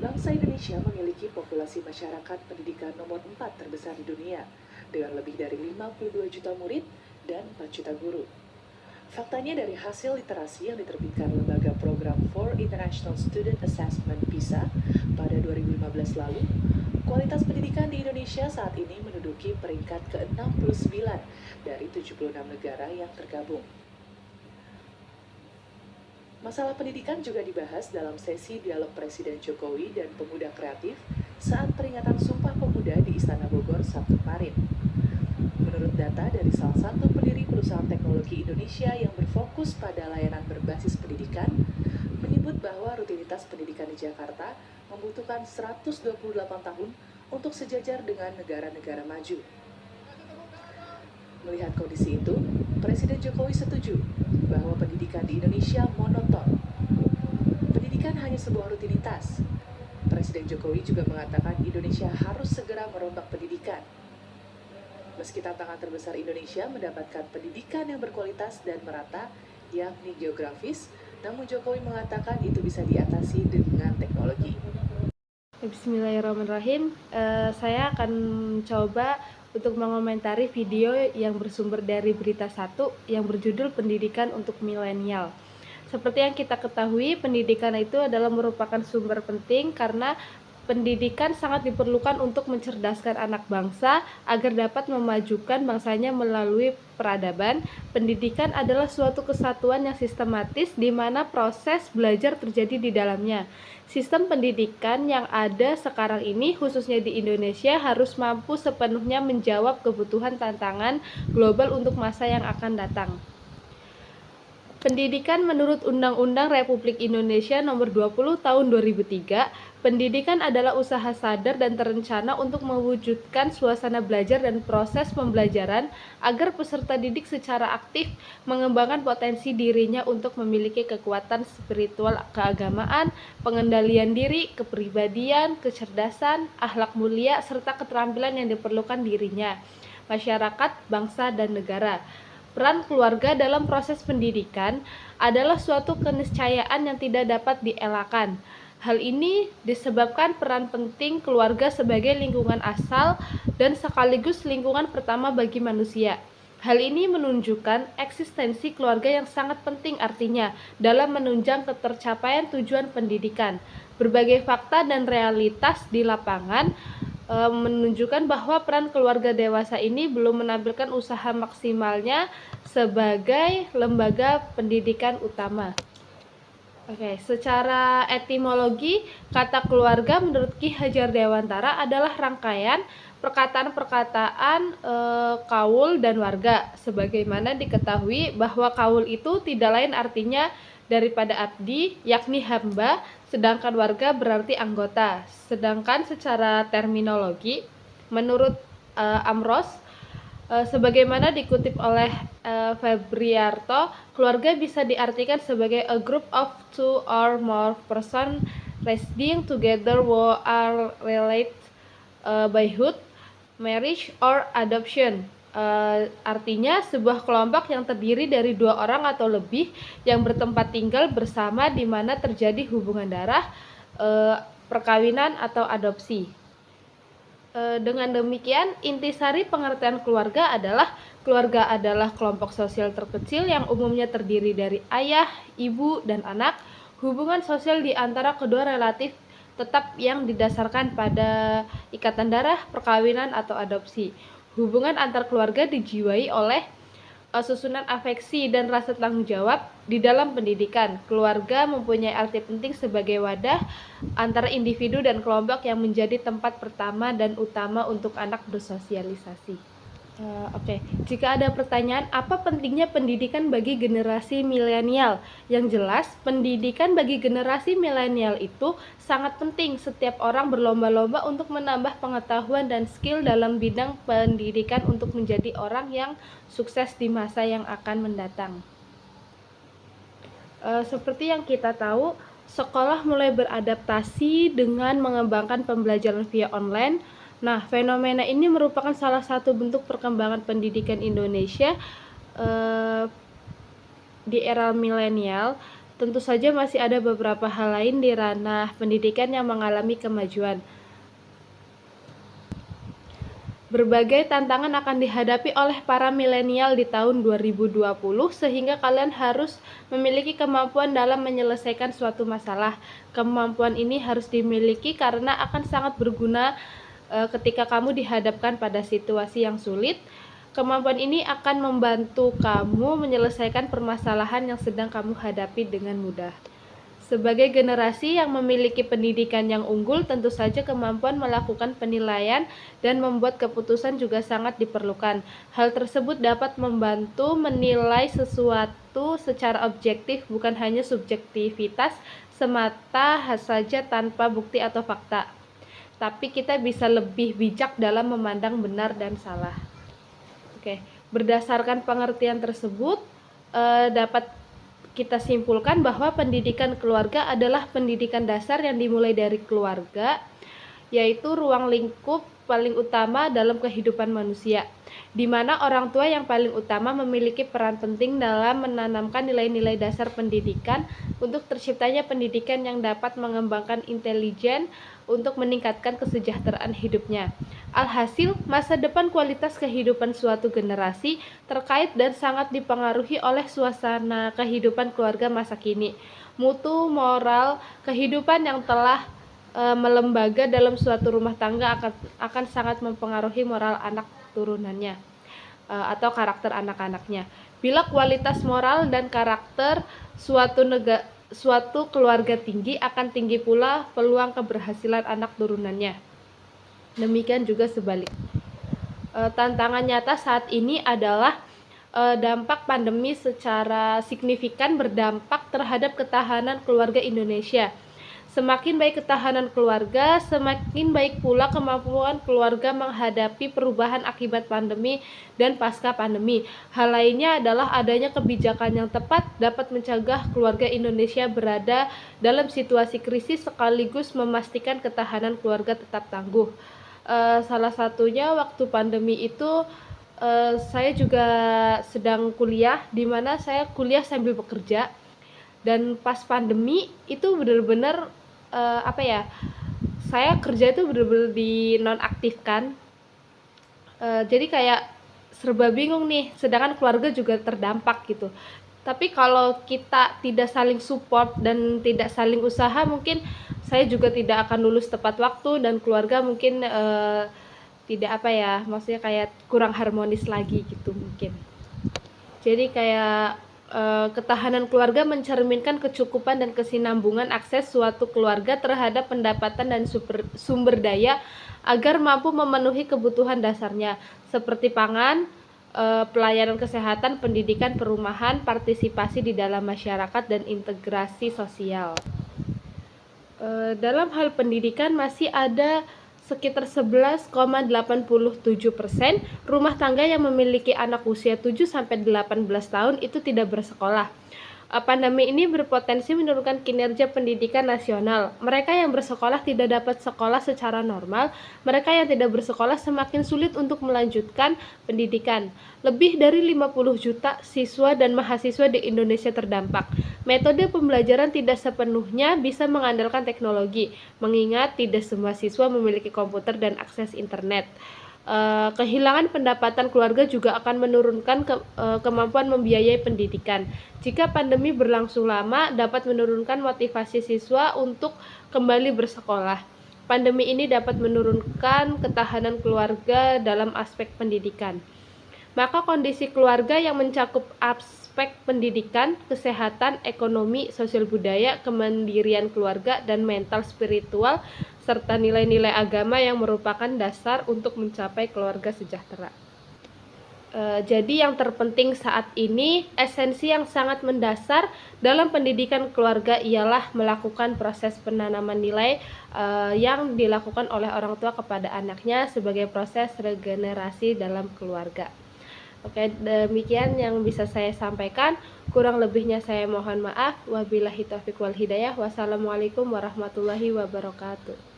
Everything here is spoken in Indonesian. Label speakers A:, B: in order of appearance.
A: Bangsa Indonesia memiliki populasi masyarakat pendidikan nomor 4 terbesar di dunia, dengan lebih dari 52 juta murid dan 4 juta guru. Faktanya dari hasil literasi yang diterbitkan Lembaga Program for International Student Assessment PISA pada 2015 lalu, kualitas pendidikan di Indonesia saat ini menduduki peringkat ke-69 dari 76 negara yang tergabung. Masalah pendidikan juga dibahas dalam sesi dialog Presiden Jokowi dan pemuda kreatif saat peringatan Sumpah Pemuda di Istana Bogor Sabtu kemarin. Menurut data dari salah satu pendiri perusahaan teknologi Indonesia yang berfokus pada layanan berbasis pendidikan, menyebut bahwa rutinitas pendidikan di Jakarta membutuhkan 128 tahun untuk sejajar dengan negara-negara maju. Melihat kondisi itu, Presiden Jokowi setuju bahwa pendidikan di Indonesia monoton. Pendidikan hanya sebuah rutinitas. Presiden Jokowi juga mengatakan Indonesia harus segera merombak pendidikan. Meski tantangan terbesar Indonesia mendapatkan pendidikan yang berkualitas dan merata, yakni geografis, namun Jokowi mengatakan itu bisa diatasi dengan teknologi.
B: Bismillahirrahmanirrahim. Saya akan coba untuk mengomentari video yang bersumber dari Berita Satu yang berjudul Pendidikan untuk Milenial. Seperti yang kita ketahui, pendidikan itu adalah merupakan sumber penting karena pendidikan sangat diperlukan untuk mencerdaskan anak bangsa agar dapat memajukan bangsanya melalui peradaban. Pendidikan adalah suatu kesatuan yang sistematis di mana proses belajar terjadi di dalamnya. Sistem pendidikan yang ada sekarang ini, khususnya di Indonesia, harus mampu sepenuhnya menjawab kebutuhan tantangan global untuk masa yang akan datang. Pendidikan menurut Undang-Undang Republik Indonesia Nomor 20 Tahun 2003, pendidikan adalah usaha sadar dan terencana untuk mewujudkan suasana belajar dan proses pembelajaran agar peserta didik secara aktif mengembangkan potensi dirinya untuk memiliki kekuatan spiritual keagamaan, pengendalian diri, kepribadian, kecerdasan, akhlak mulia, serta keterampilan yang diperlukan dirinya, masyarakat, bangsa, dan negara. Peran keluarga dalam proses pendidikan adalah suatu keniscayaan yang tidak dapat dielakkan. Hal ini disebabkan peran penting keluarga sebagai lingkungan asal dan sekaligus lingkungan pertama bagi manusia. Hal ini menunjukkan eksistensi keluarga yang sangat penting artinya dalam menunjang ketercapaian tujuan pendidikan. Berbagai fakta dan realitas di lapangan menunjukkan bahwa peran keluarga dewasa ini belum menampilkan usaha maksimalnya sebagai lembaga pendidikan utama. Secara etimologi, kata keluarga menurut Ki Hajar Dewantara adalah rangkaian perkataan-perkataan kaul dan warga. Sebagaimana diketahui bahwa kaul itu tidak lain artinya daripada abdi, yakni hamba, sedangkan warga berarti anggota. Sedangkan secara terminologi, menurut Amros, sebagaimana dikutip oleh Febriarto, keluarga bisa diartikan sebagai a group of two or more persons residing together who are related by blood, marriage, or adoption. Artinya sebuah kelompok yang terdiri dari dua orang atau lebih yang bertempat tinggal bersama di mana terjadi hubungan darah, perkawinan atau adopsi. Dengan demikian, intisari pengertian keluarga adalah kelompok sosial terkecil yang umumnya terdiri dari ayah, ibu, dan anak. Hubungan sosial di antara kedua relatif tetap yang didasarkan pada ikatan darah, perkawinan, atau adopsi. Hubungan antar keluarga dijiwai oleh susunan afeksi dan rasa tanggung jawab di dalam pendidikan. Keluarga mempunyai arti penting sebagai wadah antara individu dan kelompok yang menjadi tempat pertama dan utama untuk anak bersosialisasi. Jika ada pertanyaan, apa pentingnya pendidikan bagi generasi milenial? Yang jelas, pendidikan bagi generasi milenial itu sangat penting. Setiap orang berlomba-lomba untuk menambah pengetahuan dan skill dalam bidang pendidikan untuk menjadi orang yang sukses di masa yang akan mendatang. Seperti yang kita tahu, sekolah mulai beradaptasi dengan mengembangkan pembelajaran via online. Nah, fenomena ini merupakan salah satu bentuk perkembangan pendidikan Indonesia di era milenial. tentu saja masih ada beberapa hal lain di ranah pendidikan yang mengalami kemajuan. Berbagai tantangan akan dihadapi oleh para milenial di tahun 2020 sehingga kalian harus memiliki kemampuan dalam menyelesaikan suatu masalah. Kemampuan ini harus dimiliki karena akan sangat berguna ketika kamu dihadapkan pada situasi yang sulit. Kemampuan ini akan membantu kamu menyelesaikan permasalahan yang sedang kamu hadapi dengan mudah. Sebagai generasi yang memiliki pendidikan yang unggul, tentu saja kemampuan melakukan penilaian dan membuat keputusan juga sangat diperlukan. Hal tersebut dapat membantu menilai sesuatu secara objektif, bukan hanya subjektivitas semata saja tanpa bukti atau fakta. Tapi kita bisa lebih bijak dalam memandang benar dan salah. Oke, berdasarkan pengertian tersebut, dapat kita simpulkan bahwa pendidikan keluarga adalah pendidikan dasar yang dimulai dari keluarga, yaitu ruang lingkup paling utama dalam kehidupan manusia, di mana orang tua yang paling utama memiliki peran penting dalam menanamkan nilai-nilai dasar pendidikan untuk terciptanya pendidikan yang dapat mengembangkan intelijen untuk meningkatkan kesejahteraan hidupnya. Alhasil, masa depan kualitas kehidupan suatu generasi terkait dan sangat dipengaruhi oleh suasana kehidupan keluarga masa kini. Mutu moral kehidupan yang telah melembaga dalam suatu rumah tangga akan sangat mempengaruhi moral anak turunannya atau karakter anak-anaknya. Bila kualitas moral dan karakter suatu keluarga tinggi, akan tinggi pula peluang keberhasilan anak turunannya. Demikian juga sebalik. Tantangan nyata saat ini adalah dampak pandemi secara signifikan berdampak terhadap ketahanan keluarga Indonesia. Semakin baik ketahanan keluarga, semakin baik pula kemampuan keluarga menghadapi perubahan akibat pandemi dan pasca pandemi. Hal lainnya adalah adanya kebijakan yang tepat dapat mencegah keluarga Indonesia berada dalam situasi krisis sekaligus memastikan ketahanan keluarga tetap tangguh. Salah satunya waktu pandemi itu saya juga sedang kuliah, di mana saya kuliah sambil bekerja. Dan pas pandemi itu benar-benar saya kerja itu benar-benar dinonaktifkan. Jadi kayak serba bingung nih, sedangkan keluarga juga terdampak gitu. Tapi kalau kita tidak saling support dan tidak saling usaha, mungkin saya juga tidak akan lulus tepat waktu dan keluarga mungkin tidak maksudnya kayak kurang harmonis lagi gitu mungkin. Jadi kayak ketahanan keluarga mencerminkan kecukupan dan kesinambungan akses suatu keluarga terhadap pendapatan dan sumber daya agar mampu memenuhi kebutuhan dasarnya seperti pangan, pelayanan kesehatan, pendidikan, perumahan, partisipasi di dalam masyarakat, dan integrasi sosial. Dalam hal pendidikan masih ada sekitar 11,87% rumah tangga yang memiliki anak usia 7-18 tahun itu tidak bersekolah. Pandemi ini berpotensi menurunkan kinerja pendidikan nasional. Mereka yang bersekolah tidak dapat sekolah secara normal. Mereka yang tidak bersekolah semakin sulit untuk melanjutkan pendidikan. Lebih dari 50 juta siswa dan mahasiswa di Indonesia terdampak. Metode pembelajaran tidak sepenuhnya bisa mengandalkan teknologi, mengingat tidak semua siswa memiliki komputer dan akses internet. Kehilangan pendapatan keluarga juga akan menurunkan kemampuan membiayai pendidikan. Jika pandemi berlangsung lama, dapat menurunkan motivasi siswa untuk kembali bersekolah. Pandemi ini dapat menurunkan ketahanan keluarga dalam aspek pendidikan. Maka kondisi keluarga yang mencakup aspek pendidikan, kesehatan, ekonomi, sosial budaya, kemandirian keluarga, dan mental spiritual, serta nilai-nilai agama yang merupakan dasar untuk mencapai keluarga sejahtera. Jadi yang terpenting saat ini, esensi yang sangat mendasar dalam pendidikan keluarga ialah melakukan proses penanaman nilai yang dilakukan oleh orang tua kepada anaknya sebagai proses regenerasi dalam keluarga. Oke, demikian yang bisa saya sampaikan. Kurang lebihnya saya mohon maaf. Wabillahi taufiq wal hidayah. Wassalamualaikum warahmatullahi wabarakatuh.